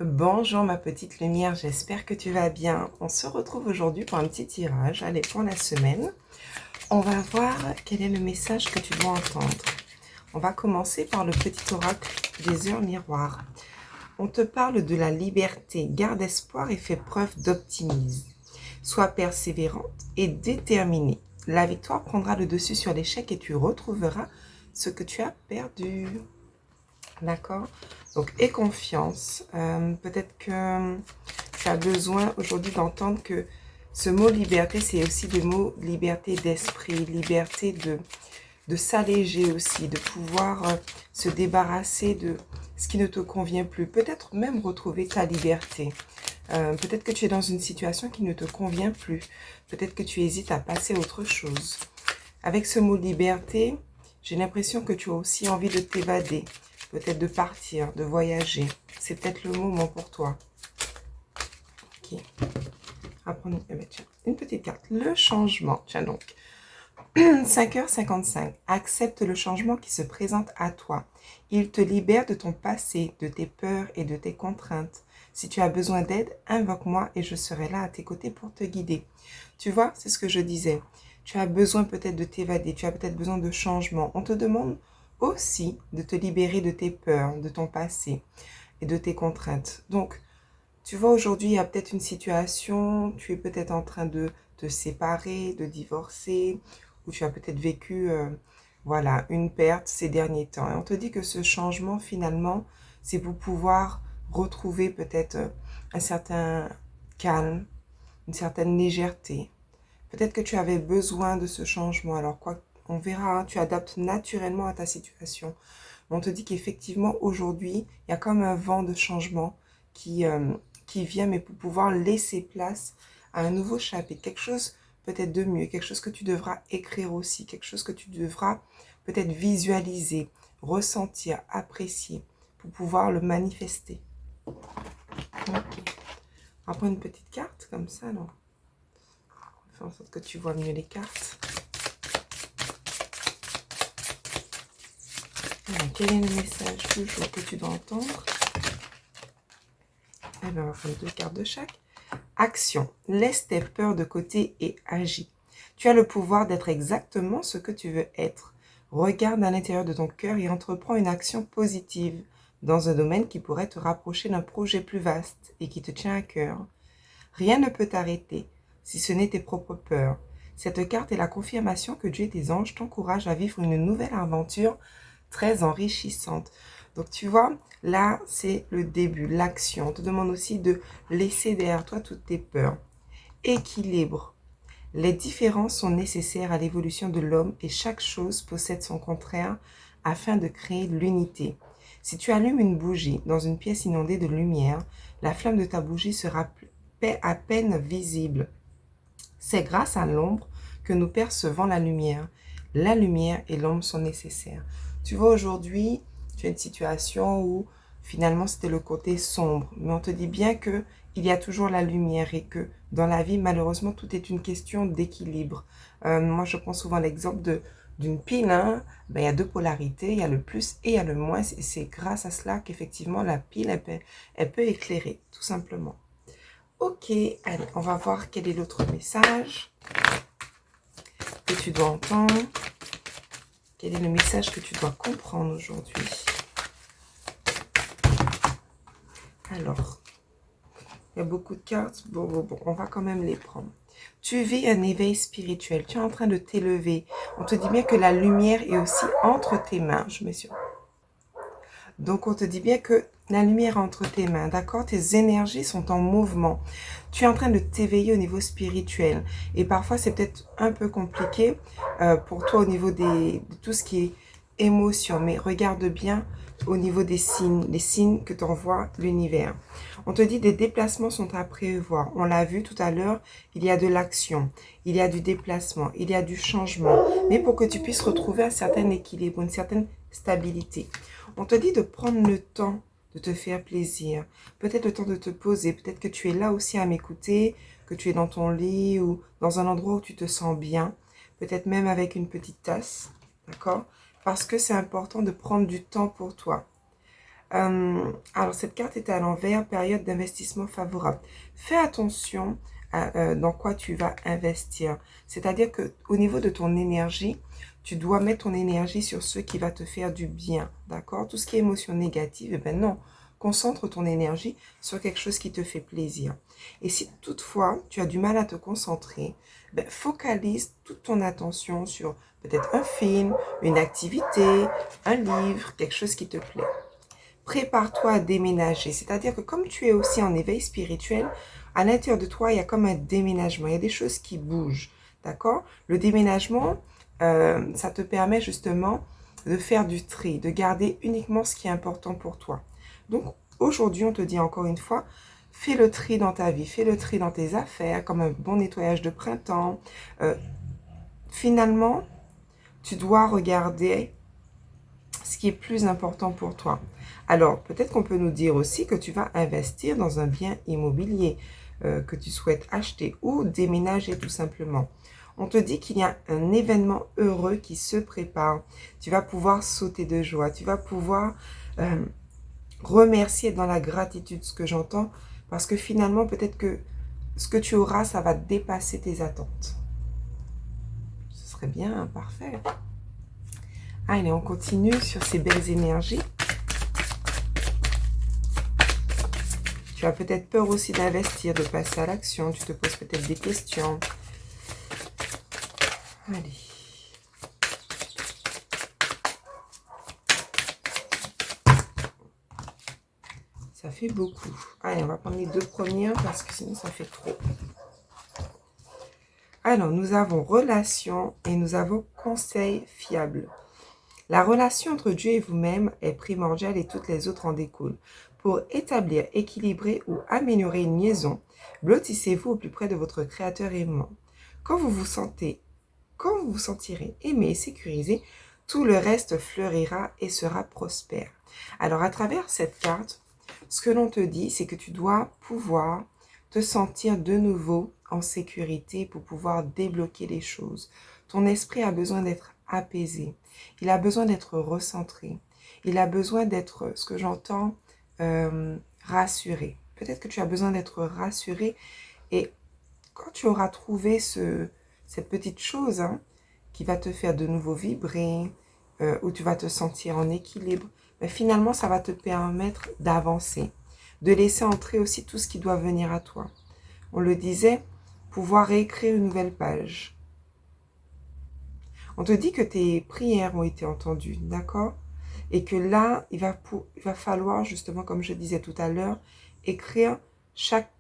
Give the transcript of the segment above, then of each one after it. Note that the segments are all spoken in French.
Bonjour ma petite lumière, j'espère que tu vas bien. On se retrouve aujourd'hui pour un petit tirage, allez, pour la semaine. On va voir quel est le message que tu dois entendre. On va commencer par le petit oracle des heures miroirs. On te parle de la liberté, garde espoir et fais preuve d'optimisme. Sois persévérante et déterminée. La victoire prendra le dessus sur l'échec et tu retrouveras ce que tu as perdu. D'accord? Donc, aie confiance. Peut-être que tu as besoin aujourd'hui d'entendre que ce mot liberté, c'est aussi le mot liberté d'esprit, liberté de s'alléger aussi, de pouvoir se débarrasser de ce qui ne te convient plus. Peut-être même retrouver ta liberté. Peut-être que tu es dans une situation qui ne te convient plus. Peut-être que tu hésites à passer à autre chose. Avec ce mot liberté, j'ai l'impression que tu as aussi envie de t'évader. Peut-être de partir, de voyager. C'est peut-être le moment pour toi. Ok. On va prendre une petite carte. Le changement. Tiens donc. 5h55. Accepte le changement qui se présente à toi. Il te libère de ton passé, de tes peurs et de tes contraintes. Si tu as besoin d'aide, invoque-moi et je serai là à tes côtés pour te guider. Tu vois, c'est ce que je disais. Tu as besoin peut-être de t'évader, tu as peut-être besoin de changement. On te demande aussi de te libérer de tes peurs, de ton passé et de tes contraintes. Donc, tu vois, aujourd'hui, il y a peut-être une situation, tu es peut-être en train de te séparer, de divorcer, ou tu as peut-être vécu, voilà, une perte ces derniers temps. Et on te dit que ce changement, finalement, c'est pour pouvoir retrouver peut-être un certain calme, une certaine légèreté. Peut-être que tu avais besoin de ce changement. Alors, quoi, on verra, hein, tu adaptes naturellement à ta situation. On te dit qu'effectivement, aujourd'hui, il y a comme un vent de changement qui vient, mais pour pouvoir laisser place à un nouveau chapitre, quelque chose peut-être de mieux, quelque chose que tu devras écrire aussi, quelque chose que tu devras peut-être visualiser, ressentir, apprécier, pour pouvoir le manifester. Ok. On va prendre une petite carte comme ça, non? Faire en sorte que tu vois mieux les cartes. Alors, quel est le message du jour que tu dois entendre? Eh bien, on va prendre 2 cartes de chaque. Action. Laisse tes peurs de côté et agis. Tu as le pouvoir d'être exactement ce que tu veux être. Regarde à l'intérieur de ton cœur et entreprends une action positive dans un domaine qui pourrait te rapprocher d'un projet plus vaste et qui te tient à cœur. Rien ne peut t'arrêter, si ce n'est tes propres peurs. Cette carte est la confirmation que Dieu et tes anges t'encouragent à vivre une nouvelle aventure très enrichissante. Donc tu vois, là c'est le début, l'action. On te demande aussi de laisser derrière toi toutes tes peurs. Équilibre. Les différences sont nécessaires à l'évolution de l'homme et chaque chose possède son contraire afin de créer l'unité. Si tu allumes une bougie dans une pièce inondée de lumière, la flamme de ta bougie sera à peine visible. C'est grâce à l'ombre que nous percevons la lumière. La lumière et l'ombre sont nécessaires. Tu vois, aujourd'hui, tu as une situation où finalement c'était le côté sombre, mais on te dit bien que il y a toujours la lumière et que dans la vie, malheureusement, tout est une question d'équilibre. Moi, je prends souvent l'exemple d'une pile, hein. Ben, il y a deux polarités, il y a le plus et il y a le moins. Et c'est grâce à cela qu'effectivement la pile, elle peut éclairer, tout simplement. Ok, allez, on va voir quel est l'autre message que tu dois entendre. Quel est le message que tu dois comprendre aujourd'hui? Alors, il y a beaucoup de cartes. Bon, on va quand même les prendre. Tu vis un éveil spirituel. Tu es en train de t'élever. On te dit bien que la lumière est aussi entre tes mains. Je m'assure. Donc, on te dit bien que la lumière est entre tes mains, d'accord? Tes énergies sont en mouvement. Tu es en train de t'éveiller au niveau spirituel. Et parfois, c'est peut-être un peu compliqué pour toi au niveau de tout ce qui est émotion. Mais regarde bien au niveau des signes, les signes que t'envoie l'univers. On te dit des déplacements sont à prévoir. On l'a vu tout à l'heure, il y a de l'action, il y a du déplacement, il y a du changement. Mais pour que tu puisses retrouver un certain équilibre, une certaine stabilité. On te dit de prendre le temps de te faire plaisir. Peut-être le temps de te poser. Peut-être que tu es là aussi à m'écouter, que tu es dans ton lit ou dans un endroit où tu te sens bien. Peut-être même avec une petite tasse. D'accord? Parce que c'est important de prendre du temps pour toi. Alors, cette carte est à l'envers, période d'investissement favorable. Fais attention à dans quoi tu vas investir. C'est-à-dire que au niveau de ton énergie, tu dois mettre ton énergie sur ce qui va te faire du bien, d'accord? Tout ce qui est émotion négative, eh ben non. Concentre ton énergie sur quelque chose qui te fait plaisir. Et si toutefois, tu as du mal à te concentrer, ben, focalise toute ton attention sur peut-être un film, une activité, un livre, quelque chose qui te plaît. Prépare-toi à déménager. C'est-à-dire que comme tu es aussi en éveil spirituel, à l'intérieur de toi, il y a comme un déménagement. Il y a des choses qui bougent. D'accord? Le déménagement, ça te permet justement de faire du tri, de garder uniquement ce qui est important pour toi. Donc, aujourd'hui, on te dit encore une fois, fais le tri dans ta vie, fais le tri dans tes affaires, comme un bon nettoyage de printemps. Finalement, tu dois regarder ce qui est plus important pour toi. Alors, peut-être qu'on peut nous dire aussi que tu vas investir dans un bien immobilier que tu souhaites acheter ou déménager tout simplement. On te dit qu'il y a un événement heureux qui se prépare. Tu vas pouvoir sauter de joie. Tu vas pouvoir remercier dans la gratitude, ce que j'entends, parce que finalement, peut-être que ce que tu auras, ça va dépasser tes attentes. Ce serait bien, parfait. Allez, on continue sur ces belles énergies. Tu as peut-être peur aussi d'investir, de passer à l'action. Tu te poses peut-être des questions. Allez. Ça fait beaucoup. Allez, on va prendre les deux premières parce que sinon ça fait trop. Alors, nous avons relation et nous avons conseil fiable. La relation entre Dieu et vous-même est primordiale et toutes les autres en découlent. Pour établir, équilibrer ou améliorer une liaison, blottissez-vous au plus près de votre Créateur aimant. Quand vous vous sentirez aimé et sécurisé, tout le reste fleurira et sera prospère. Alors, à travers cette carte, ce que l'on te dit, c'est que tu dois pouvoir te sentir de nouveau en sécurité pour pouvoir débloquer les choses. Ton esprit a besoin d'être apaisé. Il a besoin d'être recentré. Il a besoin d'être, ce que j'entends, rassuré. Peut-être que tu as besoin d'être rassuré. Et quand tu auras trouvé cette petite chose qui va te faire de nouveau vibrer, où tu vas te sentir en équilibre, mais finalement, ça va te permettre d'avancer, de laisser entrer aussi tout ce qui doit venir à toi. On le disait, pouvoir réécrire une nouvelle page. On te dit que tes prières ont été entendues, d'accord? Et que là, il va falloir, justement, comme je disais tout à l'heure, écrire chaque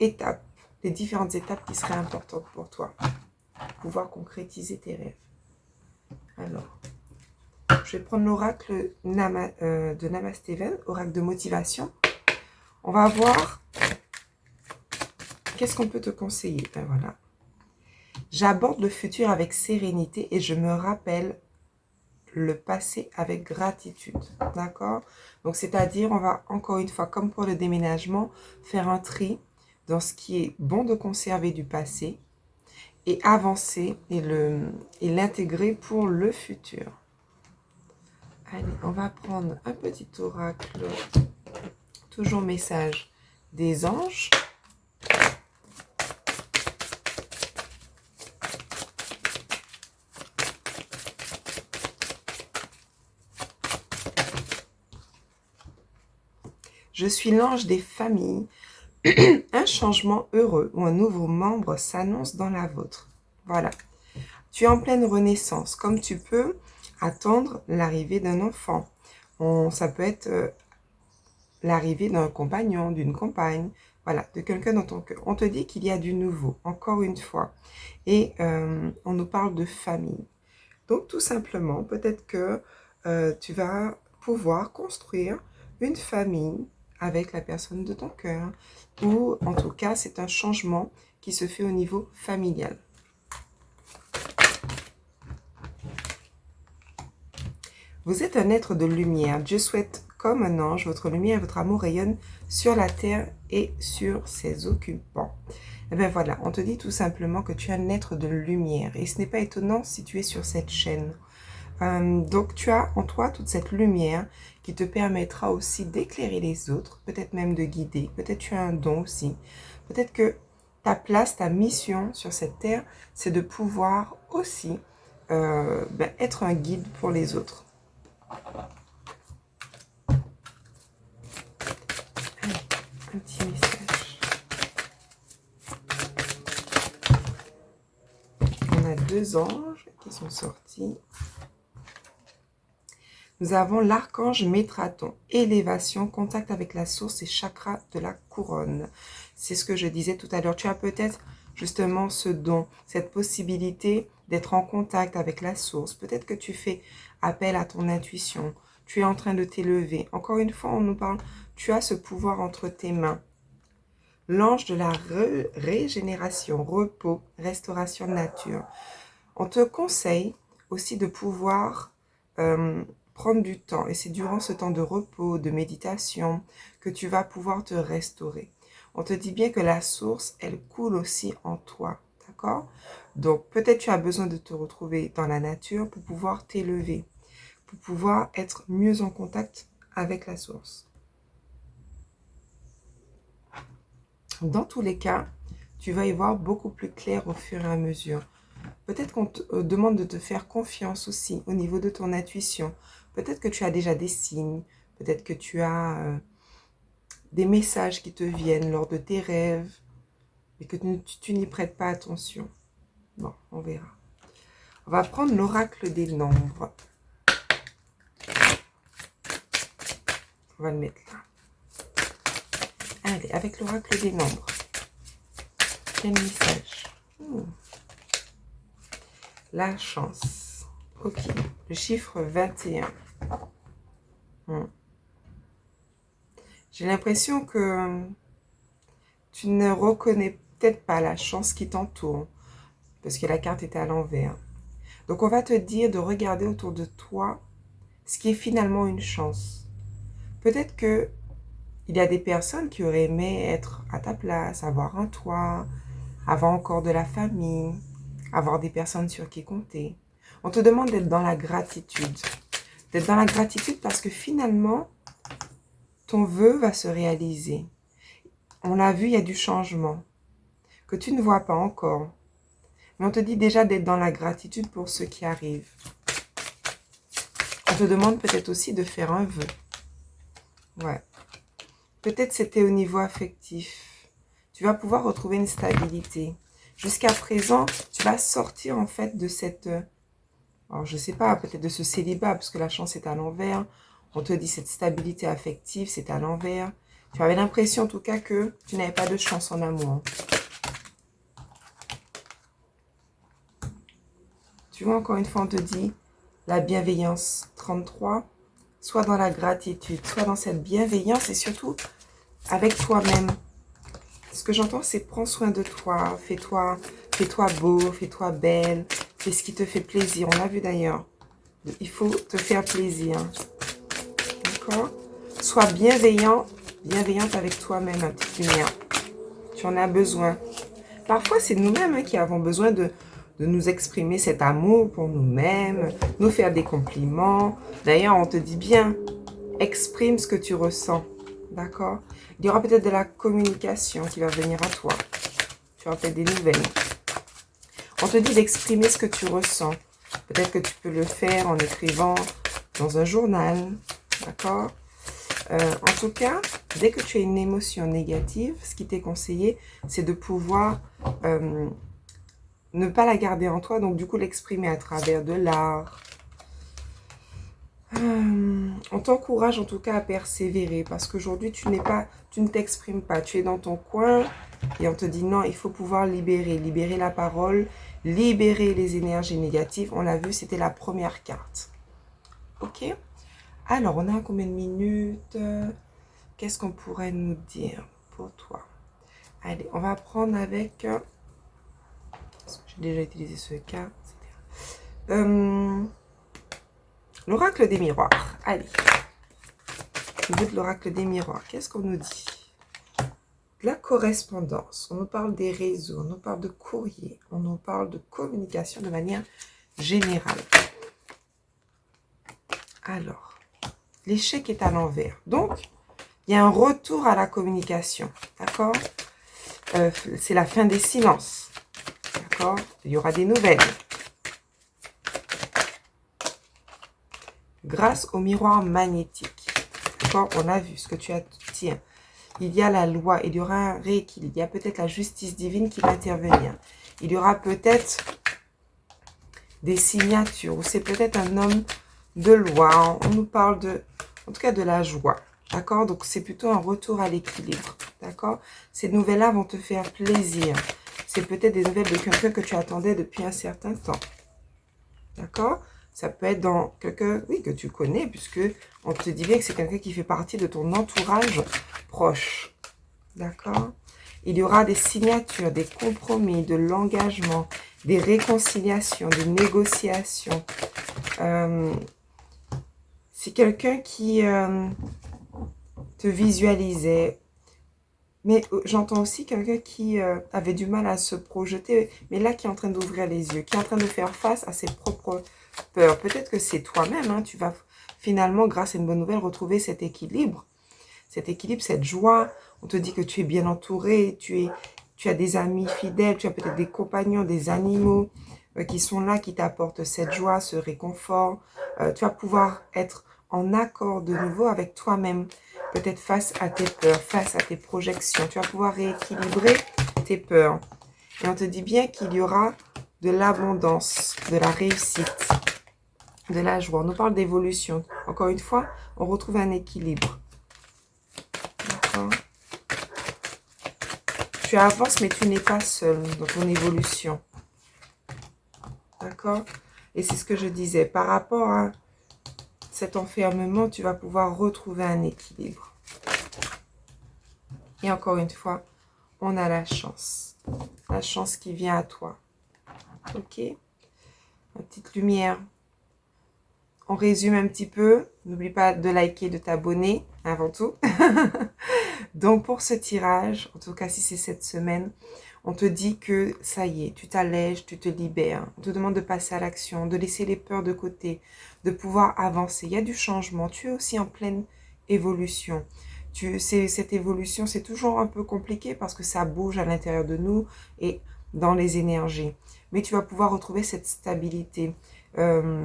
étape, les différentes étapes qui seraient importantes pour toi, pour pouvoir concrétiser tes rêves. Alors, je vais prendre l'oracle de Namasteven, oracle de motivation. On va voir qu'est-ce qu'on peut te conseiller. Ben voilà. J'aborde le futur avec sérénité et je me rappelle le passé avec gratitude. D'accord? Donc, c'est-à-dire, on va encore une fois, comme pour le déménagement, faire un tri dans ce qui est bon de conserver du passé et avancer et l'intégrer pour le futur. Allez, on va prendre un petit oracle, toujours message des anges. Je suis l'ange des familles. Un changement heureux ou un nouveau membre s'annonce dans la vôtre. Voilà. Tu es en pleine renaissance, comme tu peux attendre l'arrivée d'un enfant. Ça peut être l'arrivée d'un compagnon, d'une compagne, voilà, de quelqu'un dans ton cœur. On te dit qu'il y a du nouveau, encore une fois. Et on nous parle de famille. Donc, tout simplement, peut-être que tu vas pouvoir construire une famille avec la personne de ton cœur. Ou, en tout cas, c'est un changement qui se fait au niveau familial. Vous êtes un être de lumière. Dieu souhaite, comme un ange, votre lumière et votre amour rayonnent sur la terre et sur ses occupants. Et bien voilà, on te dit tout simplement que tu es un être de lumière. Et ce n'est pas étonnant si tu es sur cette chaîne. Donc, tu as en toi toute cette lumière qui te permettra aussi d'éclairer les autres, peut-être même de guider, peut-être tu as un don aussi. Peut-être que ta place, ta mission sur cette terre, c'est de pouvoir aussi être un guide pour les autres. Allez, un petit message. On a 2 anges qui sont sortis. Nous avons l'archange Métraton, élévation, contact avec la source et chakra de la couronne. C'est ce que je disais tout à l'heure. Tu as peut-être justement ce don, cette possibilité d'être en contact avec la source. Peut-être que tu fais appel à ton intuition. Tu es en train de t'élever. Encore une fois, on nous parle, tu as ce pouvoir entre tes mains. L'ange de la régénération, repos, restauration de nature. On te conseille aussi de pouvoir prendre du temps. Et c'est durant ce temps de repos, de méditation, que tu vas pouvoir te restaurer. On te dit bien que la source, elle coule aussi en toi. D'accord? Donc, peut-être tu as besoin de te retrouver dans la nature pour pouvoir t'élever, pour pouvoir être mieux en contact avec la source. Dans tous les cas, tu vas y voir beaucoup plus clair au fur et à mesure. Peut-être qu'on te demande de te faire confiance aussi au niveau de ton intuition. Peut-être que tu as déjà des signes, peut-être que tu as des messages qui te viennent lors de tes rêves et que tu n'y prêtes pas attention. Bon, on verra. On va prendre l'oracle des nombres. On va le mettre là. Allez, avec l'oracle des nombres. Quel message? La chance. Ok. Le chiffre 21. J'ai l'impression que tu ne reconnais peut-être pas la chance qui t'entoure. Parce que la carte est à l'envers. Donc, on va te dire de regarder autour de toi ce qui est finalement une chance. Peut-être que il y a des personnes qui auraient aimé être à ta place, avoir un toit, avoir encore de la famille, avoir des personnes sur qui compter. On te demande d'être dans la gratitude. D'être dans la gratitude parce que finalement, ton vœu va se réaliser. On l'a vu, il y a du changement que tu ne vois pas encore. Mais on te dit déjà d'être dans la gratitude pour ce qui arrive. On te demande peut-être aussi de faire un vœu. Ouais. Peut-être c'était au niveau affectif. Tu vas pouvoir retrouver une stabilité. Jusqu'à présent, tu vas sortir en fait de cette... Alors, je ne sais pas, peut-être de ce célibat, parce que la chance est à l'envers. On te dit cette stabilité affective, c'est à l'envers. Tu avais l'impression en tout cas que tu n'avais pas de chance en amour. Tu vois, encore une fois, on te dit la bienveillance 33. Soit dans la gratitude, soit dans cette bienveillance et surtout avec toi-même. Ce que j'entends, c'est prends soin de toi, fais-toi beau, fais-toi belle, fais ce qui te fait plaisir. On l'a vu d'ailleurs. Il faut te faire plaisir. D'accord? Sois bienveillant, bienveillante avec toi-même, ma petite lumière. Tu en as besoin. Parfois, c'est nous-mêmes qui avons besoin de nous exprimer cet amour pour nous-mêmes, nous faire des compliments. D'ailleurs, on te dit bien, exprime ce que tu ressens. D'accord? Il y aura peut-être de la communication qui va venir à toi. Tu auras peut-être des nouvelles. On te dit d'exprimer ce que tu ressens. Peut-être que tu peux le faire en écrivant dans un journal. D'accord? En tout cas, dès que tu as une émotion négative, ce qui t'est conseillé, c'est de pouvoir ne pas la garder en toi. Donc, du coup, l'exprimer à travers de l'art. On t'encourage en tout cas à persévérer parce qu'aujourd'hui, tu ne t'exprimes pas. Tu es dans ton coin et on te dit non, il faut pouvoir libérer la parole, libérer les énergies négatives. On l'a vu, c'était la première carte. Ok? Alors, on a combien de minutes? Qu'est-ce qu'on pourrait nous dire pour toi? Allez, on va prendre avec... J'ai déjà utilisé ce cas. L'oracle des miroirs. Allez. Au niveau de l'oracle des miroirs, qu'est-ce qu'on nous dit? De la correspondance. On nous parle des réseaux, on nous parle de courrier, on nous parle de communication de manière générale. Alors, l'échec est à l'envers. Donc, il y a un retour à la communication. D'accord? C'est la fin des silences. D'accord? Il y aura des nouvelles. Grâce au miroir magnétique. D'accord? On a vu ce que tu as. Tiens, il y a la loi, il y aura un rééquilibre. Il y a peut-être la justice divine qui va intervenir. Il y aura peut-être des signatures. Ou c'est peut-être un homme de loi. On nous parle de, en tout cas, de la joie. D'accord? Donc, c'est plutôt un retour à l'équilibre. D'accord? Ces nouvelles-là vont te faire plaisir. C'est peut-être des nouvelles de quelqu'un que tu attendais depuis un certain temps. D'accord? Ça peut être dans quelqu'un, oui, que tu connais, puisque on te dit bien que c'est quelqu'un qui fait partie de ton entourage proche. D'accord? Il y aura des signatures, des compromis, de l'engagement, des réconciliations, des négociations. C'est quelqu'un qui te visualisait. Mais j'entends aussi quelqu'un qui avait du mal à se projeter, mais là qui est en train d'ouvrir les yeux, qui est en train de faire face à ses propres peurs. Peut-être que c'est toi-même, hein, tu vas finalement, grâce à une bonne nouvelle, retrouver cet équilibre. Cet équilibre, cette joie. On te dit que tu es bien entouré, tu as des amis fidèles, tu as peut-être des compagnons, des animaux qui sont là, qui t'apportent cette joie, ce réconfort. Tu vas pouvoir être en accord de nouveau avec toi-même. Peut-être face à tes peurs, face à tes projections. Tu vas pouvoir rééquilibrer tes peurs. Et on te dit bien qu'il y aura de l'abondance, de la réussite, de la joie. On nous parle d'évolution. Encore une fois, on retrouve un équilibre. D'accord? Tu avances, mais tu n'es pas seul dans ton évolution. D'accord? Et c'est ce que je disais. Par rapport à cet enfermement, tu vas pouvoir retrouver un équilibre. Et encore une fois, on a la chance. La chance qui vient à toi. Ok? Ma petite lumière. On résume un petit peu. N'oublie pas de liker, de t'abonner avant tout. Donc pour ce tirage, en tout cas si c'est cette semaine, on te dit que ça y est, tu t'allèges, tu te libères. On te demande de passer à l'action, de laisser les peurs de côté, de pouvoir avancer. Il y a du changement. Tu es aussi en pleine évolution. Cette évolution, c'est toujours un peu compliqué parce que ça bouge à l'intérieur de nous et dans les énergies. Mais tu vas pouvoir retrouver cette stabilité,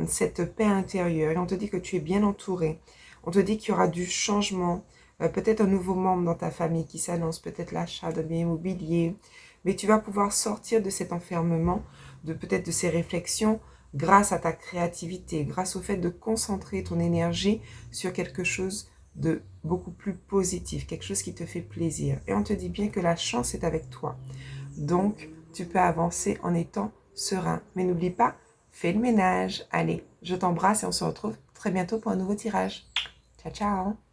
cette paix intérieure. Et on te dit que tu es bien entouré. On te dit qu'il y aura du changement, peut-être un nouveau membre dans ta famille qui s'annonce, peut-être l'achat d'un bien immobilier. Mais tu vas pouvoir sortir de cet enfermement, peut-être de ces réflexions, grâce à ta créativité, grâce au fait de concentrer ton énergie sur quelque chose de beaucoup plus positif, quelque chose qui te fait plaisir. Et on te dit bien que la chance est avec toi. Donc, tu peux avancer en étant serein. Mais n'oublie pas, fais le ménage. Allez, je t'embrasse et on se retrouve très bientôt pour un nouveau tirage. Ciao, ciao!